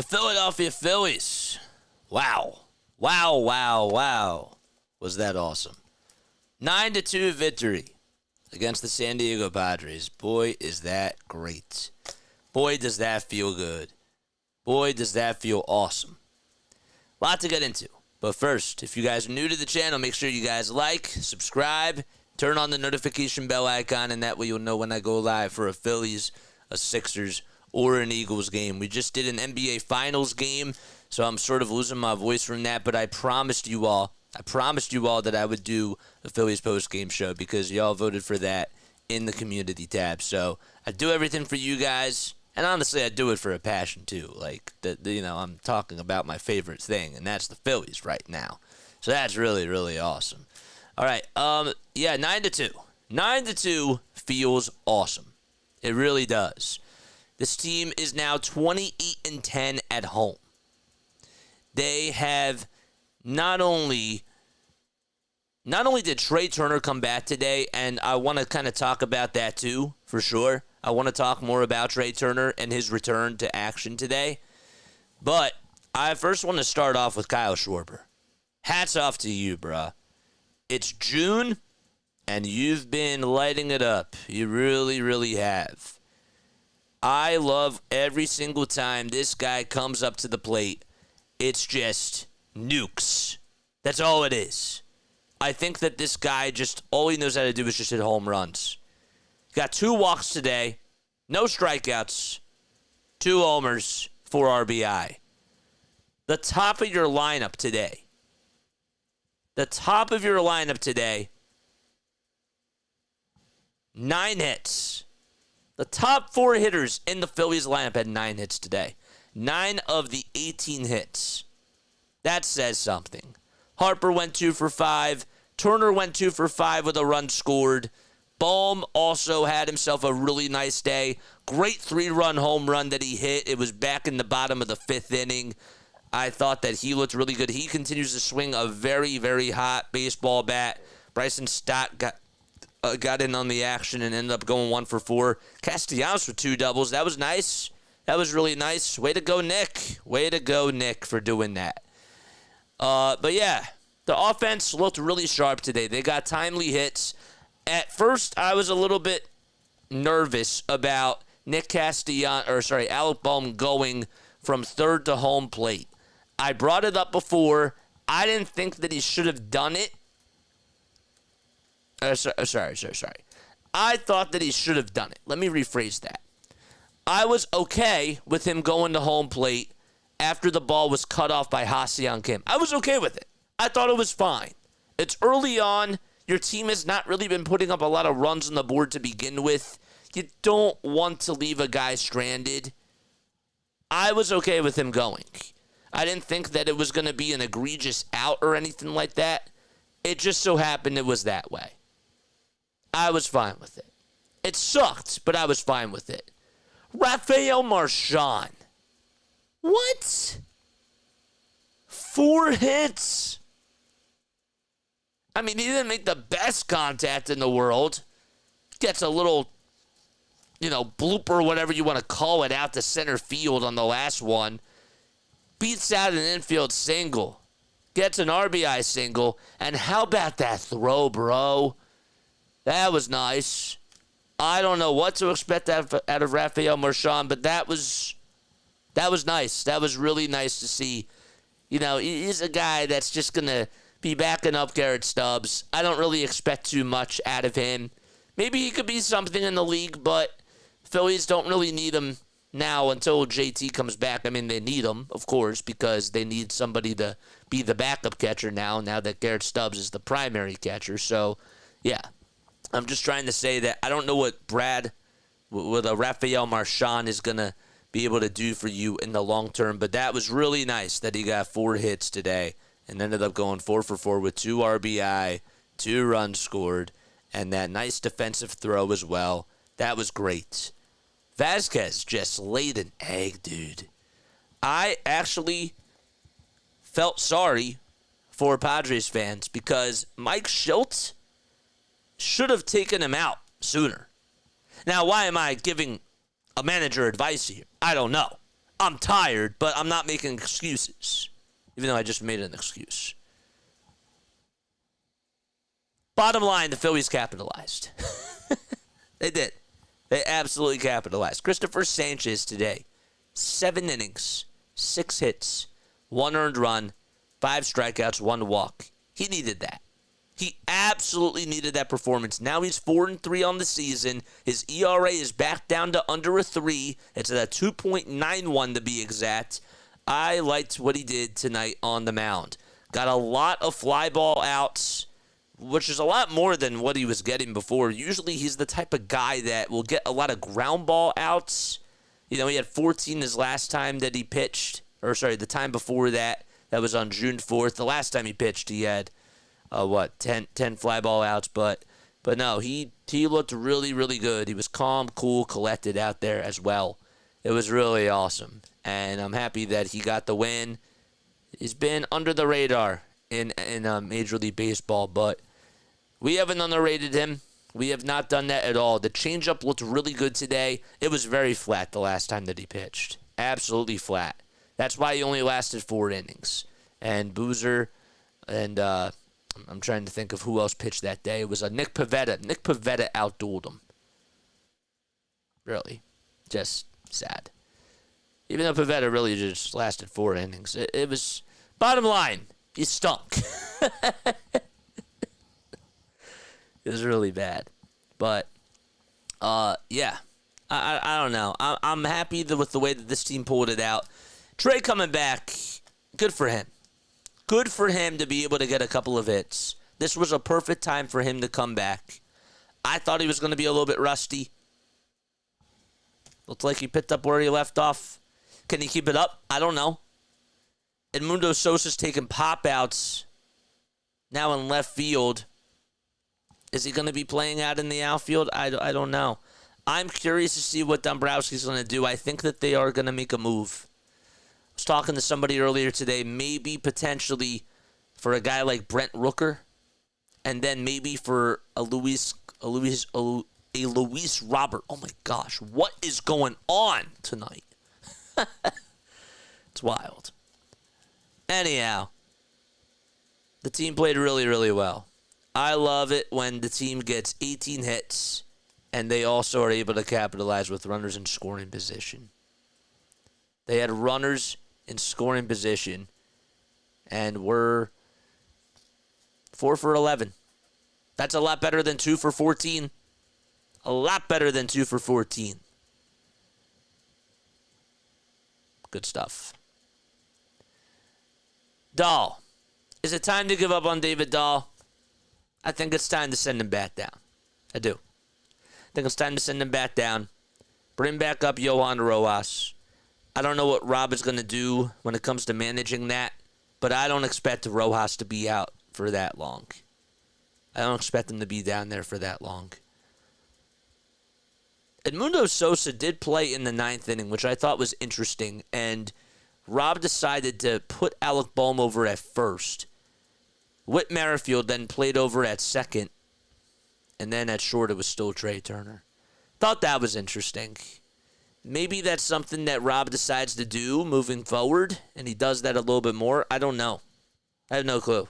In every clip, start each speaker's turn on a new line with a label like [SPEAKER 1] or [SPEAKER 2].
[SPEAKER 1] The Philadelphia Phillies. Wow. Wow, wow, wow. Was that awesome. 9-2 victory against the San Diego Padres. Boy, is that great. Boy, does that feel good. Boy, does that feel awesome. Lot to get into. But first, if you guys are new to the channel, make sure you guys like, subscribe, turn on the notification bell icon, and that way you'll know when I go live for a Phillies, a Sixers, or an Eagles game. We just did an NBA Finals game, so I'm sort of losing my voice from that, but I promised you all that I would do a Phillies post-game show because y'all voted for that in the community tab. So I do everything for you guys, and honestly, I do it for a passion too. Like, I'm talking about my favorite thing, and that's the Phillies right now. So that's really, really awesome. All right, 9-2. 9-2 feels awesome. It really does. This team is now 28-10 at home. They have not only did Trey Turner come back today, and I want to kind of talk about that too, for sure. I want to talk more about Trey Turner and his return to action today. But I first want to start off with Kyle Schwarber. Hats off to you, bruh. It's June, and you've been lighting it up. You really, really have. I love every single time this guy comes up to the plate. It's just nukes. That's all it is. I think that this guy all he knows how to do is just hit home runs. Got 2 walks today, no strikeouts, 2 homers, 4 RBI. The top of your lineup today. 9 hits. The top 4 hitters in the Phillies lineup had 9 hits today. 9 of the 18 hits. That says something. Harper went 2 for 5. Turner went 2 for 5 with a run scored. Bohm also had himself a really nice day. Great 3-run home run that he hit. It was back in the bottom of the 5th inning. I thought that he looked really good. He continues to swing a very, very hot baseball bat. Bryson Stott got in on the action and ended up going 1 for 4. Castellanos with 2 doubles. That was nice. That was really nice. Way to go, Nick. Way to go, Nick, for doing that. But yeah, the offense looked really sharp today. They got timely hits. At first, I was a little bit nervous about Alec Bohm going from third to home plate. I brought it up before. I didn't think that he should have done it. Sorry. I thought that he should have done it. Let me rephrase that. I was okay with him going to home plate after the ball was cut off by Ha-Seong Kim. I was okay with it. I thought it was fine. It's early on. Your team has not really been putting up a lot of runs on the board to begin with. You don't want to leave a guy stranded. I was okay with him going. I didn't think that it was going to be an egregious out or anything like that. It just so happened it was that way. I was fine with it. It sucked, but I was fine with it. Rafael Marchand. What? 4 hits. I mean, he didn't make the best contact in the world. Gets a little, blooper, whatever you want to call it, out to center field on the last one. Beats out an infield single. Gets an RBI single. And how about that throw, bro? That was nice. I don't know what to expect out of Rafael Marchand, but that was nice. That was really nice to see. He's a guy that's just going to be backing up Garrett Stubbs. I don't really expect too much out of him. Maybe he could be something in the league, but Phillies don't really need him now until JT comes back. I mean, they need him, of course, because they need somebody to be the backup catcher now that Garrett Stubbs is the primary catcher. So, yeah. I'm just trying to say that I don't know what Rafael Marchand is going to be able to do for you in the long term, but that was really nice that he got 4 hits today and ended up going 4 for 4 with 2 RBI, 2 runs scored, and that nice defensive throw as well. That was great. Vasquez just laid an egg, dude. I actually felt sorry for Padres fans because Mike Schultz should have taken him out sooner. Now, why am I giving a manager advice here? I don't know. I'm tired, but I'm not making excuses, even though I just made an excuse. Bottom line, the Phillies capitalized. They did. They absolutely capitalized. Christopher Sanchez today, 7 innings, 6 hits, 1 earned run, 5 strikeouts, 1 walk. He needed that. He absolutely needed that performance. Now he's 4-3 on the season. His ERA is back down to under a 3. It's at a 2.91 to be exact. I liked what he did tonight on the mound. Got a lot of fly ball outs, which is a lot more than what he was getting before. Usually he's the type of guy that will get a lot of ground ball outs. You know, he had 14 his last time that he pitched. The time before that. That was on June 4th. The last time he pitched, he had 10 fly ball outs, but no, he looked really, really good. He was calm, cool, collected out there as well. It was really awesome, and I'm happy that he got the win. He's been under the radar in Major League Baseball, but we haven't underrated him. We have not done that at all. The changeup looked really good today. It was very flat the last time that he pitched. Absolutely flat. That's why he only lasted 4 innings. And Boozer and I'm trying to think of who else pitched that day. It was Nick Pivetta. Nick Pivetta outdueled him. Really. Just sad. Even though Pivetta really just lasted 4 innings. It was, bottom line, he stunk. It was really bad. But, yeah. I don't know. I'm happy with the way that this team pulled it out. Trey coming back, good for him. Good for him to be able to get a couple of hits. This was a perfect time for him to come back. I thought he was going to be a little bit rusty. Looked like he picked up where he left off. Can he keep it up? I don't know. Edmundo Sosa's taking pop-outs now in left field. Is he going to be playing out in the outfield? I don't know. I'm curious to see what Dombrowski's going to do. I think that they are going to make a move. I was talking to somebody earlier today, maybe potentially for a guy like Brent Rooker, and then maybe for a Luis Robert. Oh my gosh, what is going on tonight? It's wild. Anyhow, the team played really, really well. I love it when the team gets 18 hits and they also are able to capitalize with runners in scoring position. They had runners in scoring position and were 4 for 11. That's a lot better than 2 for 14. A lot better than 2 for 14. Good stuff. Dahl. Is it time to give up on David Dahl? I think it's time to send him back down. I do. I think it's time to send him back down. Bring back up Johan Rojas. I don't know what Rob is going to do when it comes to managing that, but I don't expect Rojas to be out for that long. I don't expect him to be down there for that long. Edmundo Sosa did play in the 9th inning, which I thought was interesting, and Rob decided to put Alec Bohm over at first. Whit Merrifield then played over at second, and then at short it was still Trey Turner. Thought that was interesting. Maybe that's something that Rob decides to do moving forward, and he does that a little bit more. I don't know. I have no clue.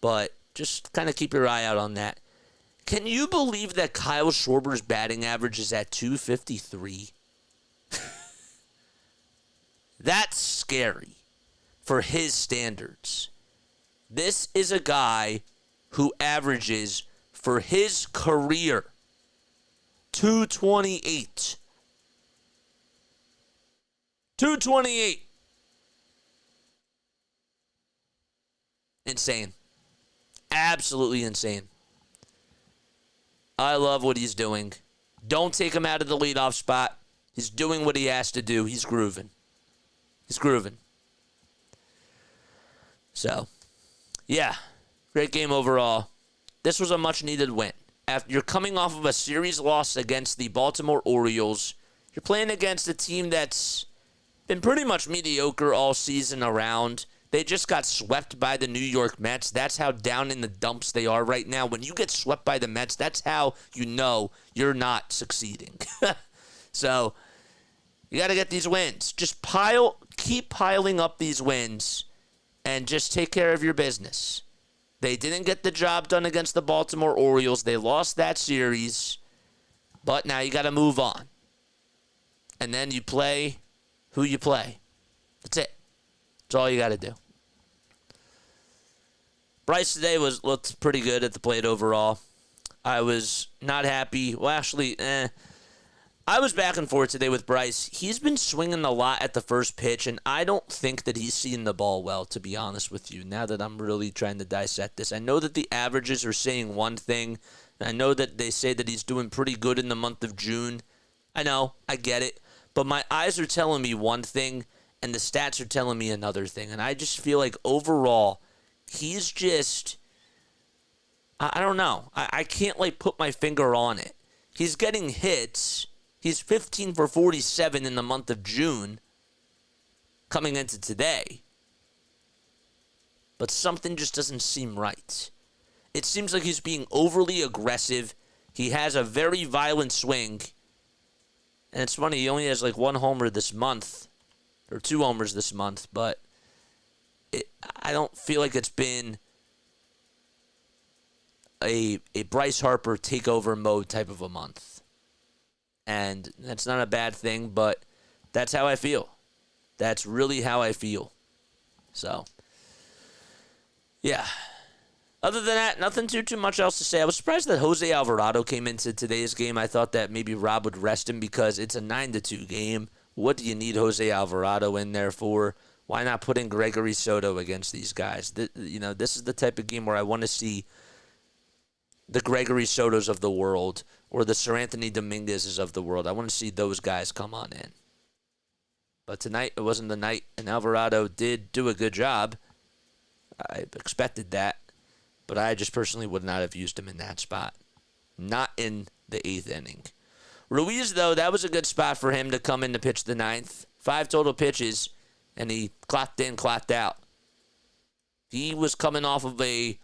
[SPEAKER 1] But just kind of keep your eye out on that. Can you believe that Kyle Schwarber's batting average is at 253? That's scary for his standards. This is a guy who averages, for his career, 228. 228. Insane. Absolutely insane. I love what he's doing. Don't take him out of the leadoff spot. He's doing what he has to do. He's grooving. He's grooving. So, yeah. Great game overall. This was a much-needed win. After you're coming off of a series loss against the Baltimore Orioles, you're playing against a team that's been pretty much mediocre all season around. They just got swept by the New York Mets. That's how down in the dumps they are right now. When you get swept by the Mets, that's how you know you're not succeeding. So, You got to get these wins. Just keep piling up these wins and just take care of your business. They didn't get the job done against the Baltimore Orioles. They lost that series. But now you got to move on. And then you play who you play. That's it. That's all you got to do. Bryce today looked pretty good at the plate overall. I was not happy. Well, actually, I was back and forth today with Bryce. He's been swinging a lot at the first pitch, and I don't think that he's seeing the ball well, to be honest with you, now that I'm really trying to dissect this. I know that the averages are saying one thing, and I know that they say that he's doing pretty good in the month of June. I know, I get it. But my eyes are telling me one thing, and the stats are telling me another thing. And I just feel like overall, he's just, I don't know. I can't, put my finger on it. He's getting hits. He's 15 for 47 in the month of June coming into today. But something just doesn't seem right. It seems like he's being overly aggressive. He has a very violent swing. And it's funny, he only has one homer this month, or 2 homers this month, but I don't feel like it's been a Bryce Harper takeover mode type of a month. And that's not a bad thing, but that's how I feel. That's really how I feel. So, yeah. Other than that, nothing too much else to say. I was surprised that Jose Alvarado came into today's game. I thought that maybe Rob would rest him because it's a 9-2 game. What do you need Jose Alvarado in there for? Why not put in Gregory Soto against these guys? This is the type of game where I want to see the Gregory Sotos of the world or the Sir Anthony Dominguez's of the world. I want to see those guys come on in. But tonight, it wasn't the night, and Alvarado did do a good job. I expected that, but I just personally would not have used him in that spot. Not in the 8th inning. Ruiz, though, that was a good spot for him to come in to pitch the 9th. 5 total pitches, and he clocked in, clocked out. He was coming off of a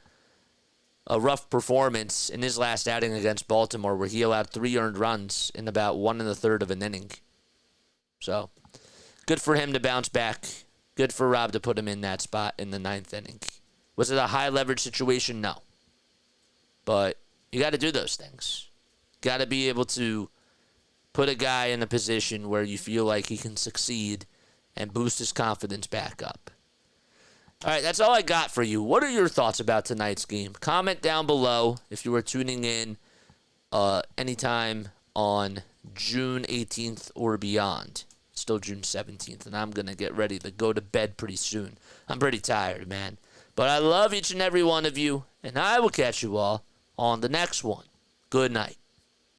[SPEAKER 1] rough performance in his last outing against Baltimore where he allowed 3 earned runs in about 1 1/3 of an inning. So, good for him to bounce back. Good for Rob to put him in that spot in the 9th inning. Was it a high leverage situation? No. But you got to do those things. Got to be able to put a guy in a position where you feel like he can succeed and boost his confidence back up. All right, that's all I got for you. What are your thoughts about tonight's game? Comment down below if you were tuning in anytime on June 18th or beyond. It's still June 17th, and I'm going to get ready to go to bed pretty soon. I'm pretty tired, man. But I love each and every one of you, and I will catch you all on the next one. Good night.